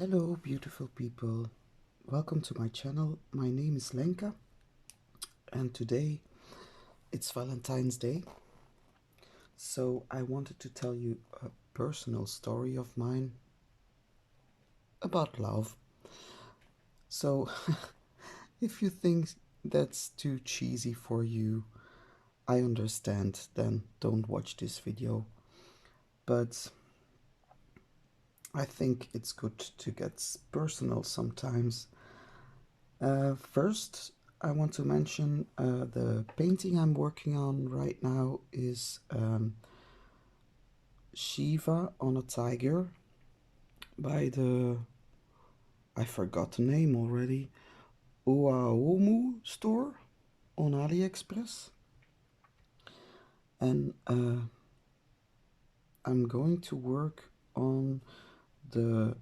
Hello beautiful people, welcome to my channel. My name is Lenka and today it's Valentine's Day. So I wanted to tell you a personal story of mine about love. So if you think that's too cheesy for you, I understand, then don't watch this video. But I think it's good to get personal sometimes. First, I want to mention the painting I'm working on right now is Shiva on a tiger by I forgot the name already, Oaomu store on AliExpress. And I'm going to work on the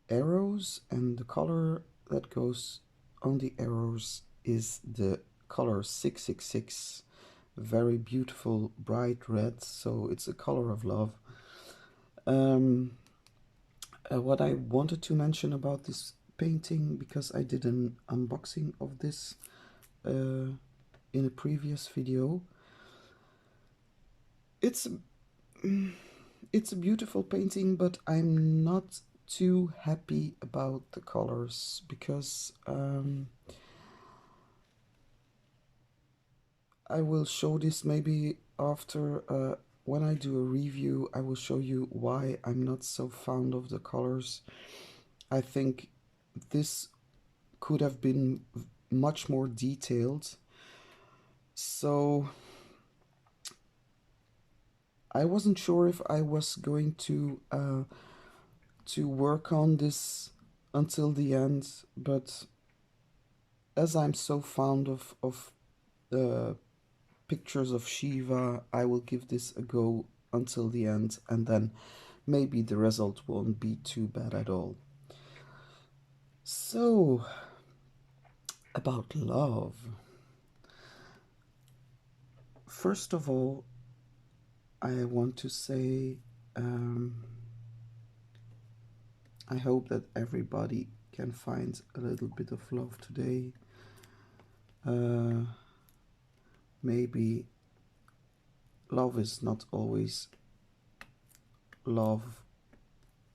arrows, and the color that goes on the arrows is the color 666, very beautiful bright red, so it's a color of love. What I wanted to mention about this painting, because I did an unboxing of this in a previous video, it's a beautiful painting, but I'm not too happy about the colors because I will show this maybe after when I do a review. I will show you why I'm not so fond of the colors. I think this could have been much more detailed. So I wasn't sure if I was going to work on this until the end, but as I'm so fond of pictures of Shiva, I will give this a go until the end, and then maybe the result won't be too bad at all. So, about love. First of all, I want to say I hope that everybody can find a little bit of love today. Maybe love is not always love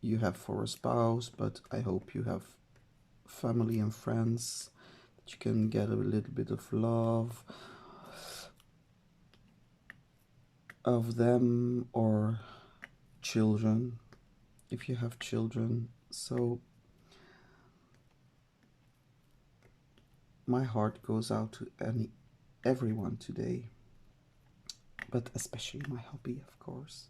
you have for a spouse, but I hope you have family and friends that you can get a little bit of love of them, or children if you have children. So my heart goes out to everyone today, but especially my hubby, of course.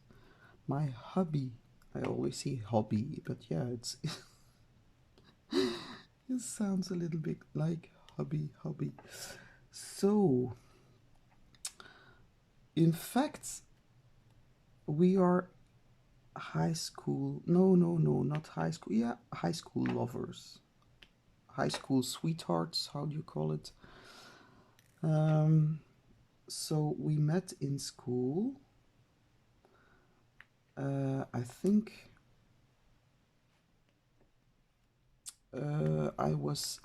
My hubby. I always say hobby, but yeah, it's it sounds a little bit like hobby. So in fact, we are high school, no, not high school, yeah, high school lovers, high school sweethearts, how do you call it? So we met in school. I think I was,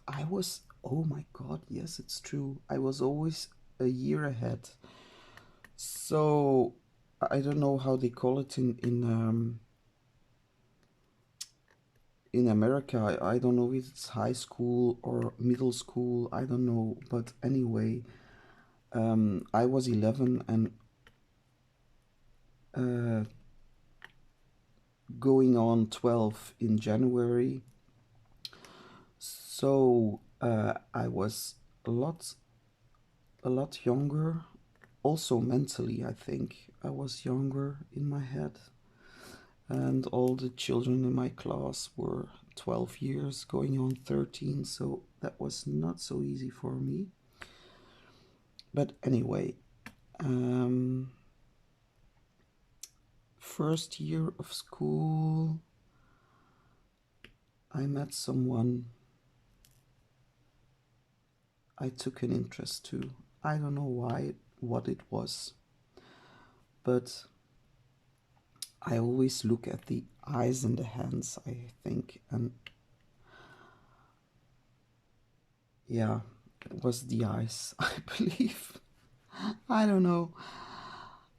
oh my god, yes, it's true, I was always a year ahead. So I don't know how they call it in America. I don't know if it's high school or middle school, I don't know, but anyway, I was 11 and going on 12 in January. So I was a lot younger, also mentally. I think I was younger in my head, and all the children in my class were 12 years going on 13, so that was not so easy for me. But anyway, first year of school, I met someone I took an interest to. I don't know why, what it was, but I always look at the eyes and the hands, I think, and yeah, it was the eyes, I believe. I don't know.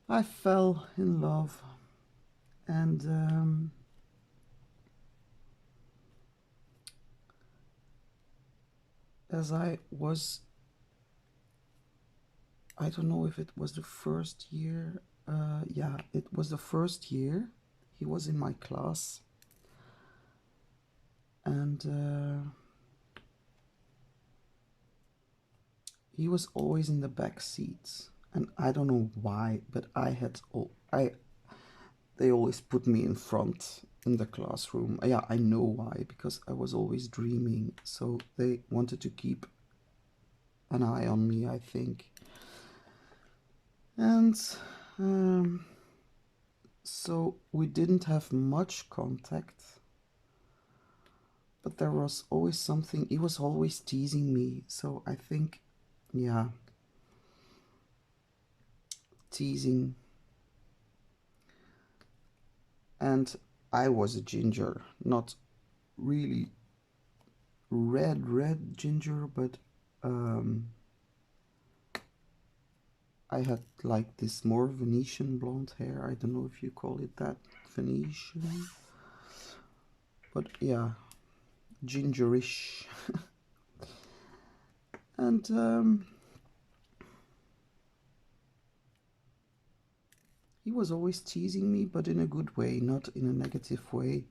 I fell in love, and as I don't know if it was the first year. Yeah, it was the first year. He was in my class, and he was always in the back seats. And I don't know why, but they always put me in front in the classroom. Yeah, I know why, because I was always dreaming. So they wanted to keep an eye on me, I think. And so we didn't have much contact, but there was always something. He was always teasing me. So I think, yeah, teasing. And I was a ginger, not really red ginger, but I had like this more Venetian blonde hair. I don't know if you call it that, Venetian, but yeah, gingerish. And he was always teasing me, but in a good way, not in a negative way.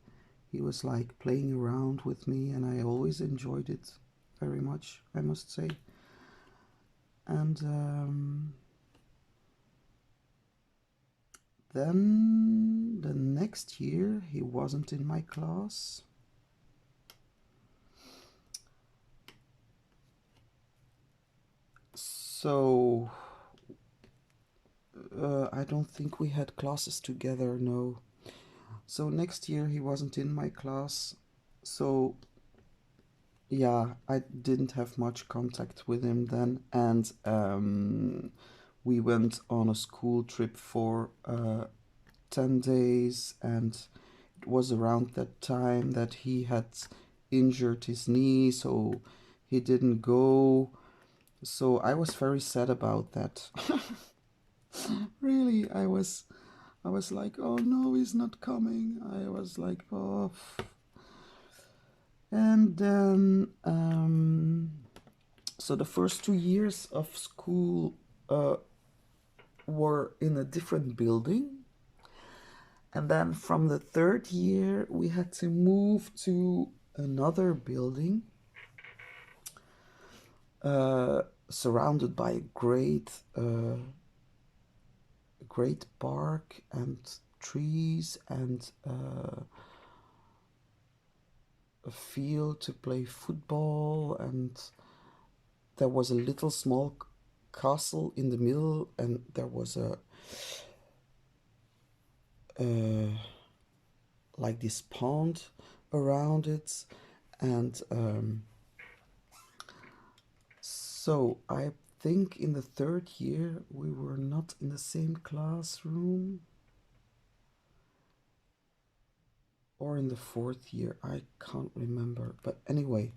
He was like playing around with me, and I always enjoyed it very much, I must say. And then the next year, he wasn't in my class. So I don't think we had classes together, no. So next year he wasn't in my class. So yeah, I didn't have much contact with him then. And we went on a school trip for 10 days. And it was around that time that he had injured his knee, so he didn't go. So I was very sad about that. Really, I was like, oh no, he's not coming. I was like, oh. And then, so the first 2 years of school were in a different building. And then from the third year, we had to move to another building, surrounded by a great park and trees and a field to play football, and there was a little small castle in the middle, and there was a like this pond around it. And so I think in the third year we were not in the same classroom, or in the fourth year, I can't remember. But anyway,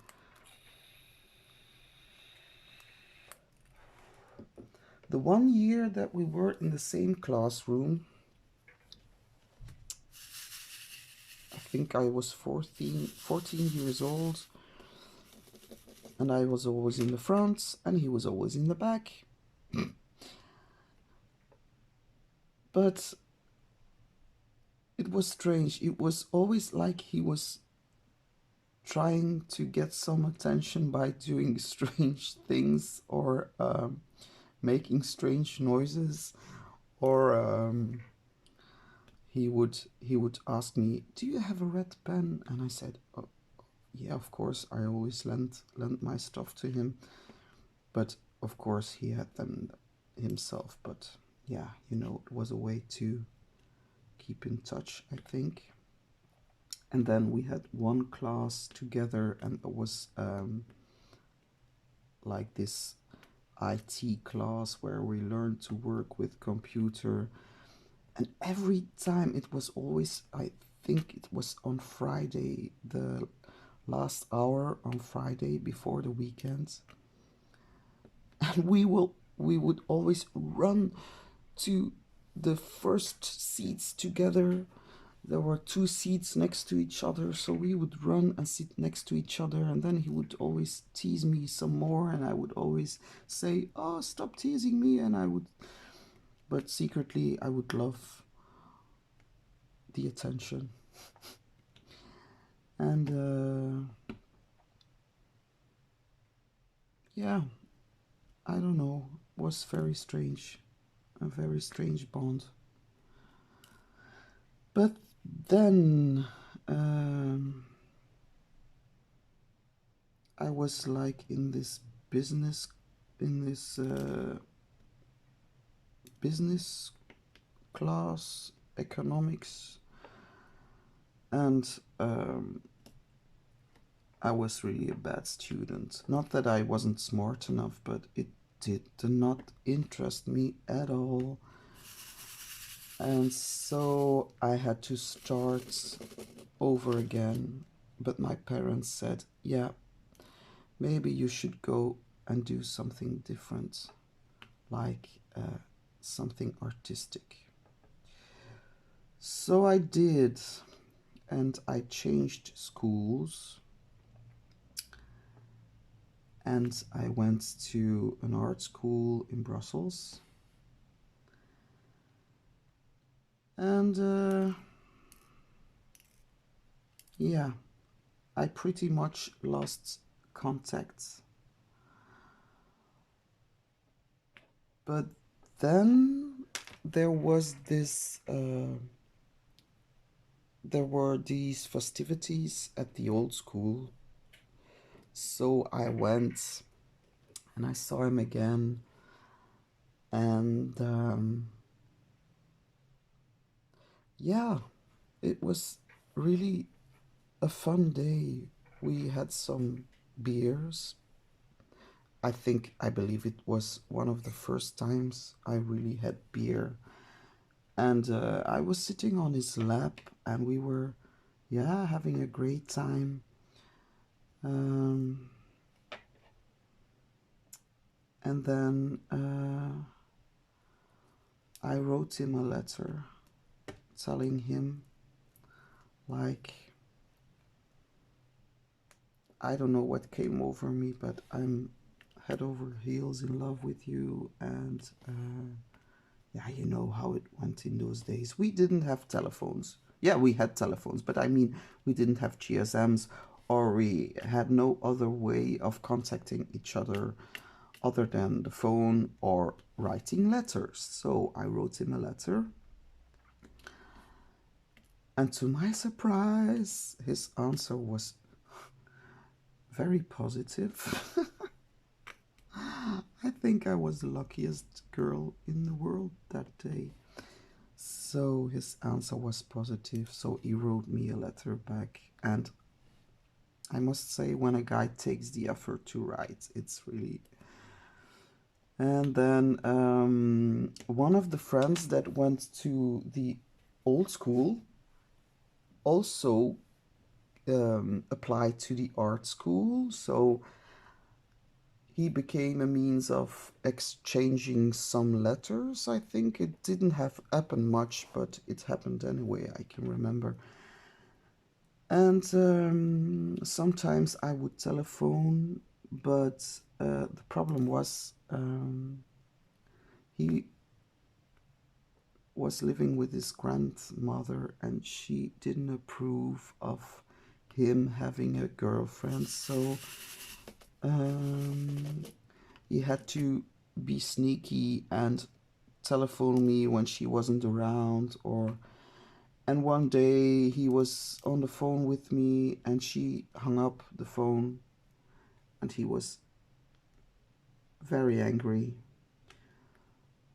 the 1 year that we were in the same classroom, I think I was 14 years old, and I was always in the front and he was always in the back. But it was strange. It was always like he was trying to get some attention by doing strange things, or making strange noises, or he would ask me, "Do you have a red pen?" And I said, "Oh, yeah, of course." I always lent my stuff to him, but of course he had them himself. But yeah, it was a way to keep in touch, I think. And then we had one class together, and it was like this IT class where we learned to work with computer. And every time it was always, I think it was on Friday, the last hour on Friday before the weekend. And we would always run to the first seats together. There were two seats next to each other, so we would run and sit next to each other, and then he would always tease me some more, and I would always say, "Oh, stop teasing me," and I would, but secretly I would love the attention. And yeah, I don't know, it was very strange, a very strange bond. But then I was like in this business, in this business class, economics, and I was really a bad student. Not that I wasn't smart enough, but it did not interest me at all. And so I had to start over again. But my parents said, yeah, maybe you should go and do something different, like something artistic. So I did, and I changed schools, and I went to an art school in Brussels. And yeah, I pretty much lost contact. But then there was this, there were these festivities at the old school. So I went and I saw him again. And yeah, it was really a fun day. We had some beers. I believe it was one of the first times I really had beer. And I was sitting on his lap, and we were, yeah, having a great time. Um, and then I wrote him a letter telling him, like, I don't know what came over me, but I'm head over heels in love with you. And yeah, you know how it went in those days. We didn't have telephones. Yeah, we had telephones, but I mean, we didn't have GSMs, or we had no other way of contacting each other than the phone or writing letters. So I wrote him a letter. And to my surprise, his answer was very positive. I think I was the luckiest girl in the world that day. So his answer was positive. So he wrote me a letter back. And I must say, when a guy takes the effort to write, it's really. And then one of the friends that went to the old school also applied to the art school. So he became a means of exchanging some letters. I think it didn't have happened much, but it happened anyway, I can remember. And sometimes I would telephone, but the problem was he was living with his grandmother, and she didn't approve of him having a girlfriend. So he had to be sneaky and telephone me when she wasn't around. Or and one day he was on the phone with me, and she hung up the phone, and he was very angry.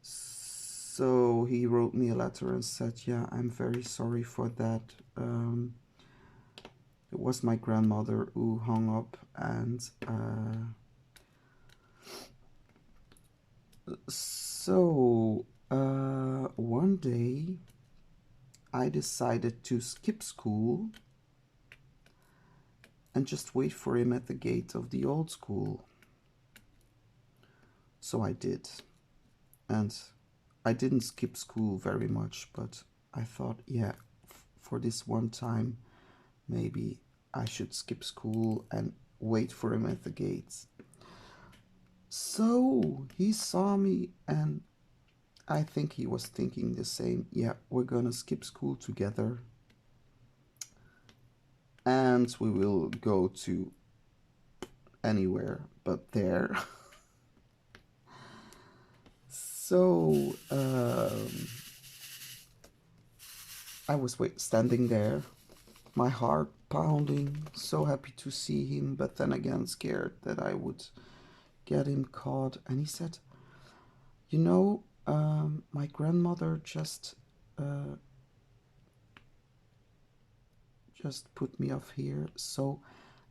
So he wrote me a letter and said, yeah, I'm very sorry for that. It was my grandmother who hung up. And so One day I decided to skip school and just wait for him at the gate of the old school. So I did. And I didn't skip school very much, but I thought, yeah, for this one time, maybe I should skip school and wait for him at the gates. So he saw me, and I think he was thinking the same. Yeah, we're gonna skip school together and we will go to anywhere but there. So I was standing there, my heart pounding, so happy to see him, but then again scared that I would get him caught. And he said, you know, my grandmother just put me off here. So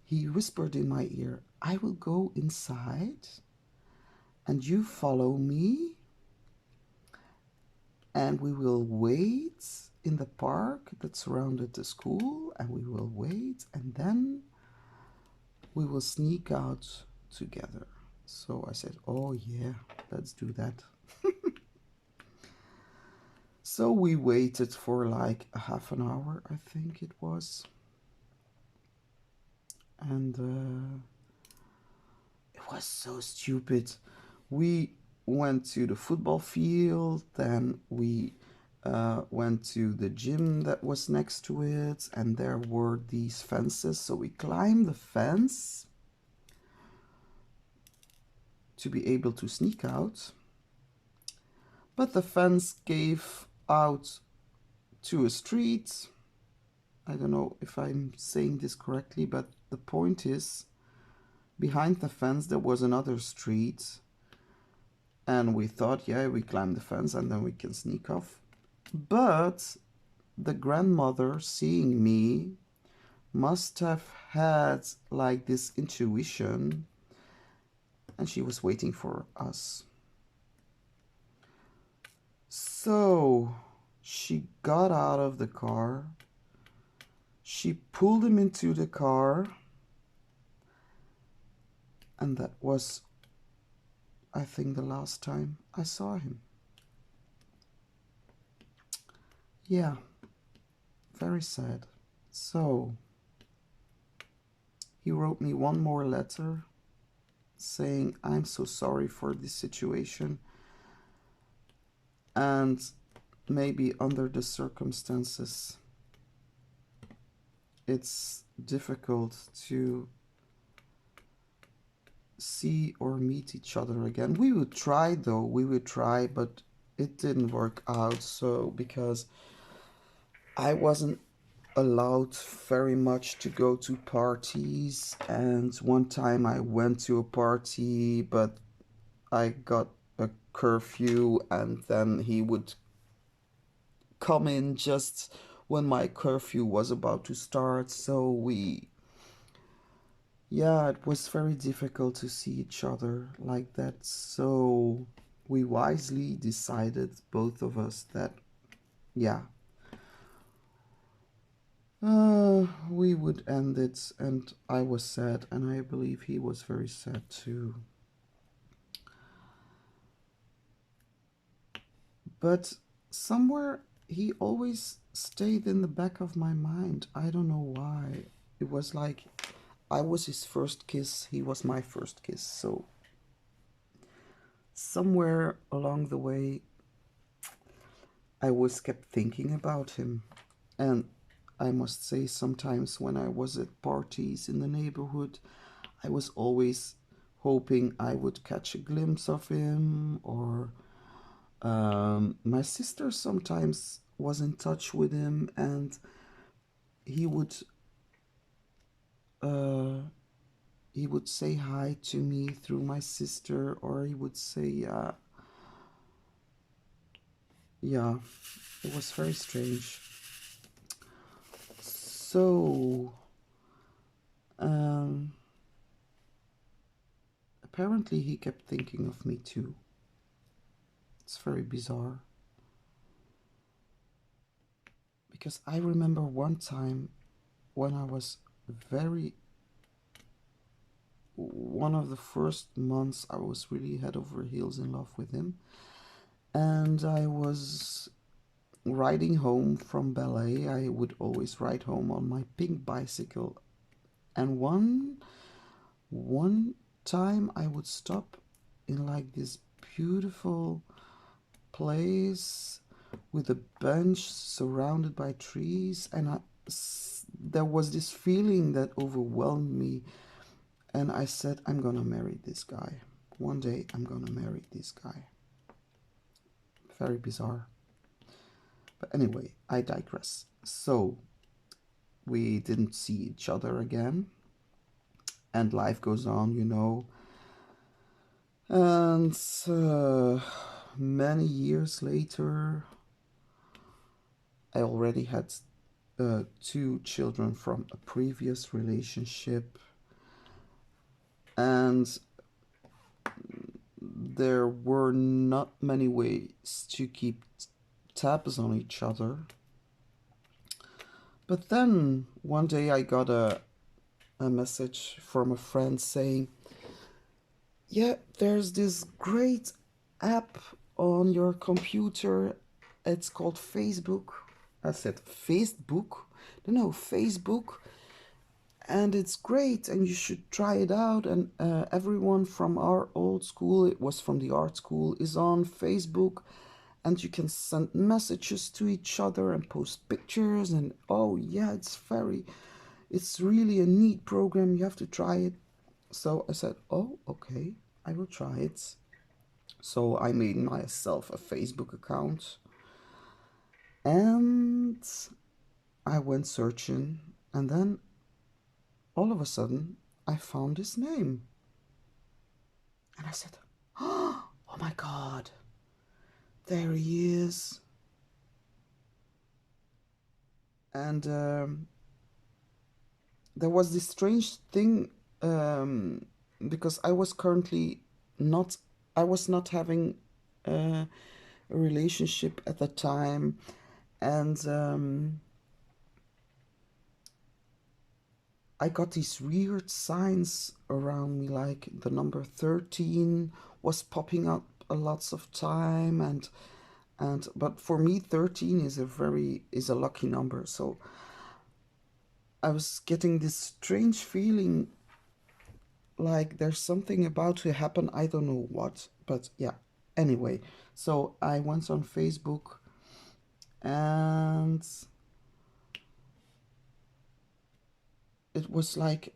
he whispered in my ear, I will go inside and you follow me and we will wait in the park that surrounded the school, and we will wait, and then we will sneak out together. So I said, oh yeah, let's do that. So we waited for like a half an hour, I think it was. And it was so stupid. We went to the football field, then we went to the gym that was next to it, and there were these fences. So we climbed the fence to be able to sneak out. But the fence gave out to a street. I don't know if I'm saying this correctly, but the point is, behind the fence there was another street. And we thought, yeah, we climb the fence and then we can sneak off. But the grandmother, seeing me, must have had like this intuition, and she was waiting for us. So she got out of the car, she pulled him into the car, and that was, I think, the last time I saw him. Yeah, very sad. So he wrote me one more letter saying, I'm so sorry for this situation, and maybe under the circumstances it's difficult to see or meet each other again. We would try though, but it didn't work out. So because I wasn't allowed very much to go to parties, and one time I went to a party but I got a curfew, and then he would come in just when my curfew was about to start. So yeah, it was very difficult to see each other like that. So we wisely decided, both of us, that yeah, we would end it. And I was sad, and I believe he was very sad too. But somewhere he always stayed in the back of my mind. I don't know why. It was like I was his first kiss, he was my first kiss. So somewhere along the way, I was kept thinking about him. And I must say, sometimes when I was at parties in the neighborhood, I was always hoping I would catch a glimpse of him, or my sister sometimes was in touch with him, and he would uh, he would say hi to me through my sister, or he would say, yeah, it was very strange. So, apparently he kept thinking of me too. It's very bizarre. because I remember one time when I was very, one of the first months I was really head over heels in love with him. And I was riding home from ballet. I would always ride home on my pink bicycle. And one time I would stop in like this beautiful place with a bench surrounded by trees, and there was this feeling that overwhelmed me, and I said, I'm gonna marry this guy. One day I'm gonna marry this guy. Very bizarre. But anyway, I digress. So we didn't see each other again, and life goes on, you know. And many years later, I already had two children from a previous relationship, and there were not many ways to keep tabs on each other. But then one day I got a message from a friend saying, yeah, there's this great app on your computer. It's called Facebook. I said, Facebook? No, Facebook. And it's great, and you should try it out. And everyone from our old school, it was from the art school, is on Facebook. And you can send messages to each other and post pictures. And oh, yeah, it's really a neat program. You have to try it. So I said, oh, okay, I will try it. So I made myself a Facebook account, and I went searching, and then all of a sudden I found his name. And I said, oh my God, there he is. And there was this strange thing, because I was currently not, I was not having a relationship at the time. And I got these weird signs around me, like the number 13 was popping up a lots of time, and but for me 13 is a lucky number. So I was getting this strange feeling like there's something about to happen. I don't know what, but yeah. Anyway, so I went on Facebook, and it was like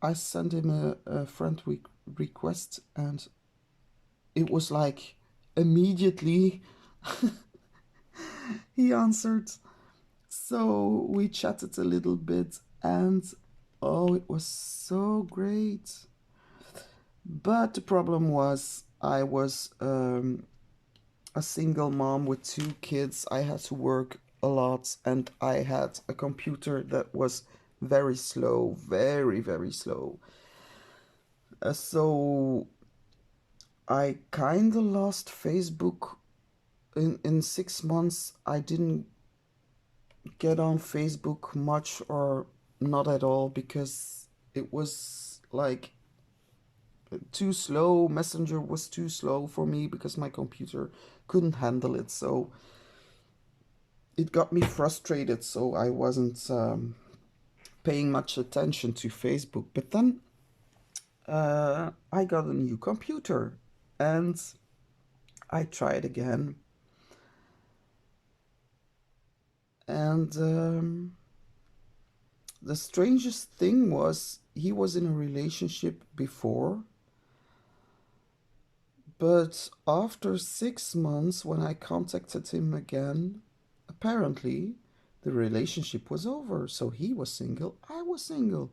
I sent him a friend request, and it was like immediately he answered. So we chatted a little bit, and oh, it was so great. But the problem was, I was a single mom with two kids. I had to work a lot, and I had a computer that was very slow, very, very slow. So I kind of lost Facebook. In 6 months, I didn't get on Facebook much, or not at all, because it was like too slow. Messenger was too slow for me because my computer couldn't handle it. So it got me frustrated. So I wasn't paying much attention to Facebook. But then I got a new computer, and I tried again. And the strangest thing was, he was in a relationship before, but after 6 months, when I contacted him again, apparently the relationship was over. So he was single, I was single.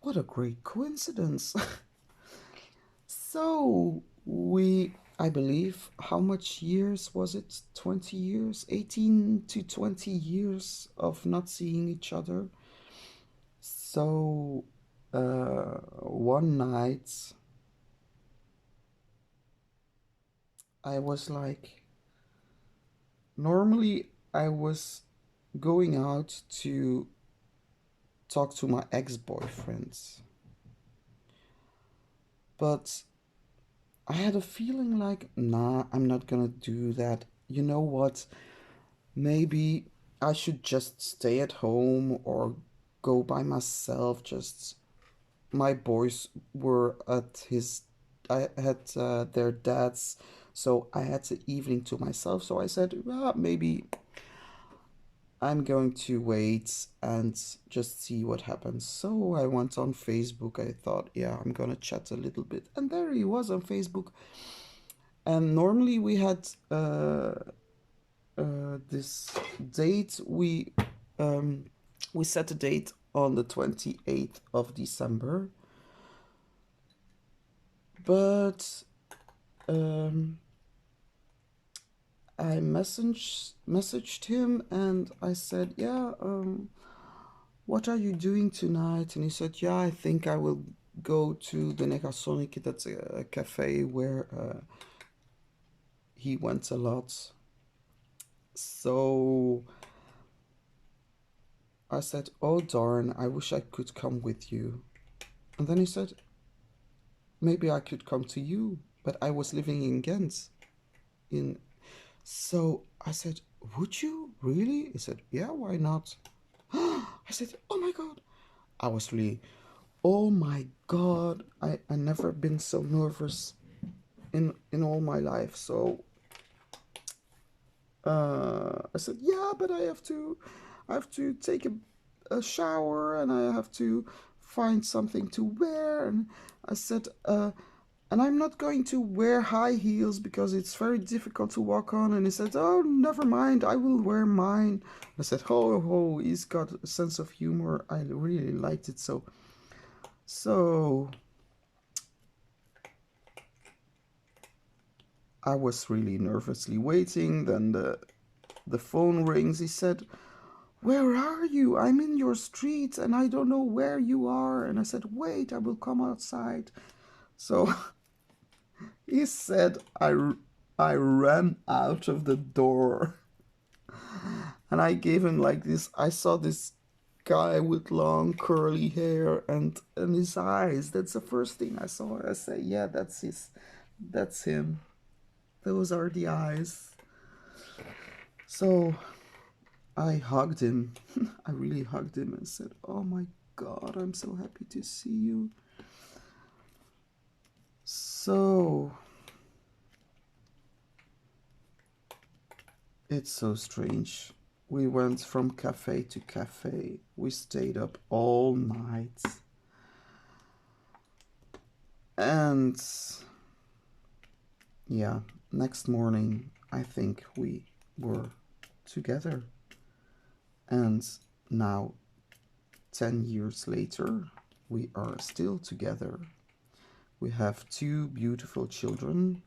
What a great coincidence. So I believe, how much years was it? 20 years? 18 to 20 years of not seeing each other. So one night I was like, normally I was going out to talk to my ex-boyfriends. But I had a feeling like, nah, I'm not gonna do that. You know what? Maybe I should just stay at home or go by myself. Just my boys were at his, I had their dad's, so I had the evening to myself. So I said, well, maybe I'm going to wait and just see what happens. So I went on Facebook. I thought, yeah, I'm gonna chat a little bit, and there he was on Facebook. And normally we had this date. Um, we set a date on the 28th of December, but um, I messaged him and I said, yeah, what are you doing tonight? And he said, yeah, I think I will go to the Negasonic. That's a cafe where he went a lot. So I said, oh darn, I wish I could come with you. And then he said, maybe I could come to you, but I was living in Ghent. In So I said, would you really? He said, yeah, why not? I said, oh my god. I was really, oh my god. I never been so nervous in all my life. So I said, yeah, but I have to take a shower and I have to find something to wear. And I said, and I'm not going to wear high heels because it's very difficult to walk on. And he said, oh, never mind, I will wear mine. I said, ho, he's got a sense of humor. I really liked it. So I was really nervously waiting. Then the phone rings. He said, where are you? I'm in your street and I don't know where you are. And I said, wait, I will come outside. So he said, I ran out of the door and I gave him like this. I saw this guy with long curly hair and his eyes. That's the first thing I saw. I say, yeah, that's him. Those are the eyes. So I hugged him. I really hugged him and said, oh my god, I'm so happy to see you. So it's so strange. We went from cafe to cafe. We stayed up all night. And yeah, next morning, I think we were together. And now, 10 years later, we are still together. We have two beautiful children.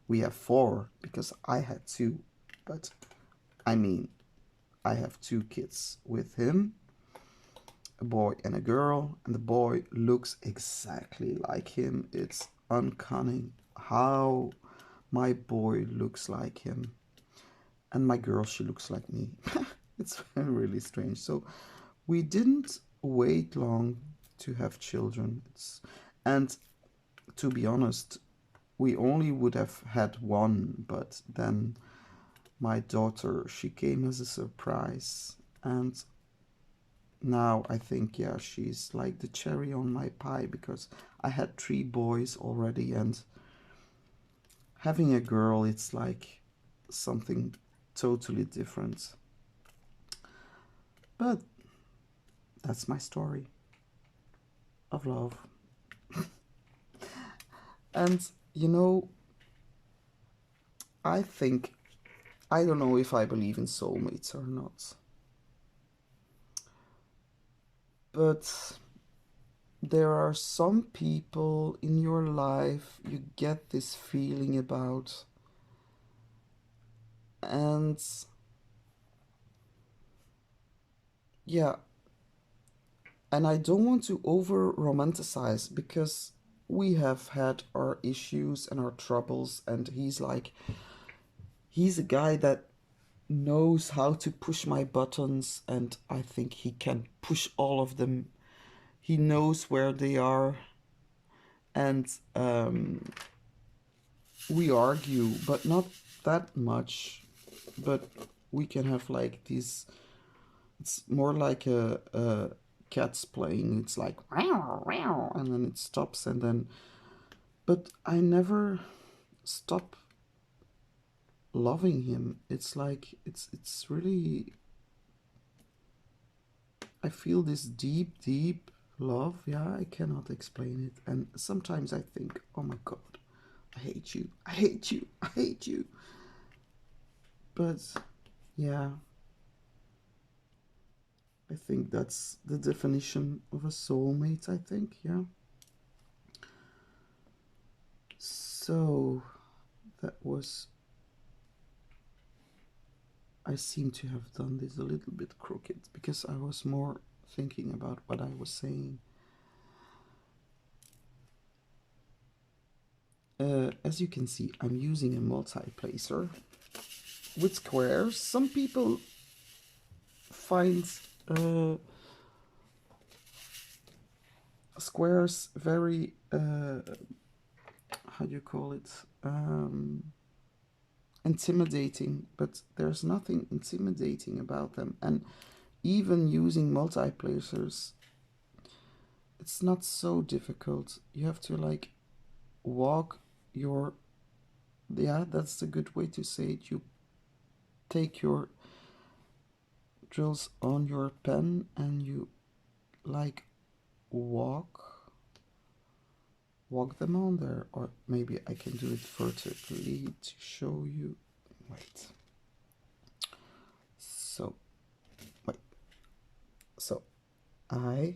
We have four because I had two, but I mean, I have two kids with him, a boy and a girl, and the boy looks exactly like him. It's uncanny how my boy looks like him, and my girl, she looks like me. It's really strange. So we didn't wait long to have children. And to be honest, we only would have had one, but then my daughter, she came as a surprise. And now I think, yeah, she's like the cherry on my pie because I had three boys already, and having a girl, it's like something totally different. But that's my story of love. And you know, I think, I don't know if I believe in soulmates or not, but there are some people in your life you get this feeling about, and yeah, and I don't want to over romanticize because we have had our issues and our troubles, and he's a guy that knows how to push my buttons, and I think he can push all of them. He knows where they are, and we argue, but not that much. But we can have like these. It's more like a cat's playing. It's like wow, wow, and then it stops, and then. But I never stop loving him. It's like it's really. I feel this deep, deep love. Yeah, I cannot explain it. And sometimes I think, oh my God, I hate you. I hate you. I hate you. But yeah, I think that's the definition of a soulmate, I think. Yeah. So that was. I seem to have done this a little bit crooked because I was more thinking about what I was saying. As you can see, I'm using a multiplacer with squares. Some people find squares very how do you call it, intimidating, but there's nothing intimidating about them. And even using multiplacers, it's not so difficult. You have to like walk your, yeah, that's a good way to say it. You take your drills on your pen and you like walk them on there. Or maybe I can do it vertically to show you. Wait. So wait. So I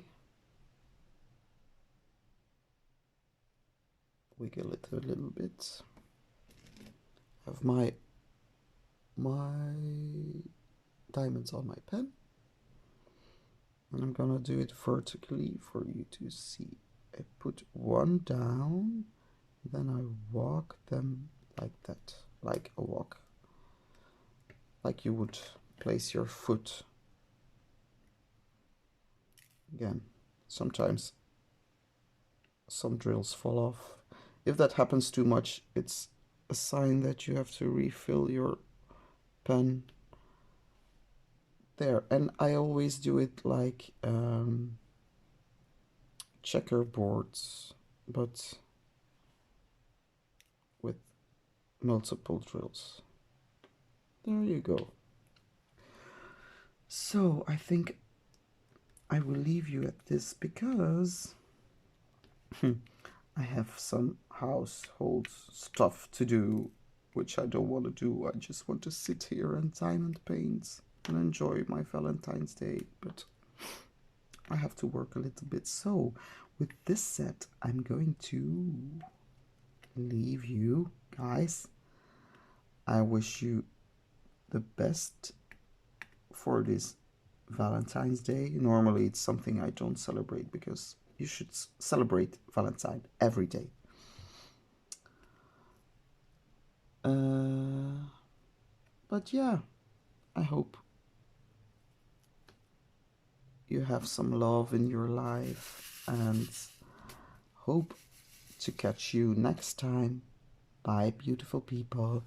wiggle it a little bit. Have my diamonds on my pen, and I'm gonna do it vertically for you to see. I put one down, then I walk them like that, like a walk, like you would place your foot. Again, sometimes some drills fall off. If that happens too much, it's a sign that you have to refill your pen there. And I always do it like checkerboards, but with multiple drills. There you go. So I think I will leave you at this because I have some household stuff to do, which I don't want to do. I just want to sit here and diamond paint and enjoy my Valentine's Day, but I have to work a little bit. So with this set, I'm going to leave you guys. I wish you the best for this Valentine's Day. Normally it's something I don't celebrate because you should celebrate Valentine every day. But yeah, I hope you have some love in your life and hope to catch you next time. Bye, beautiful people.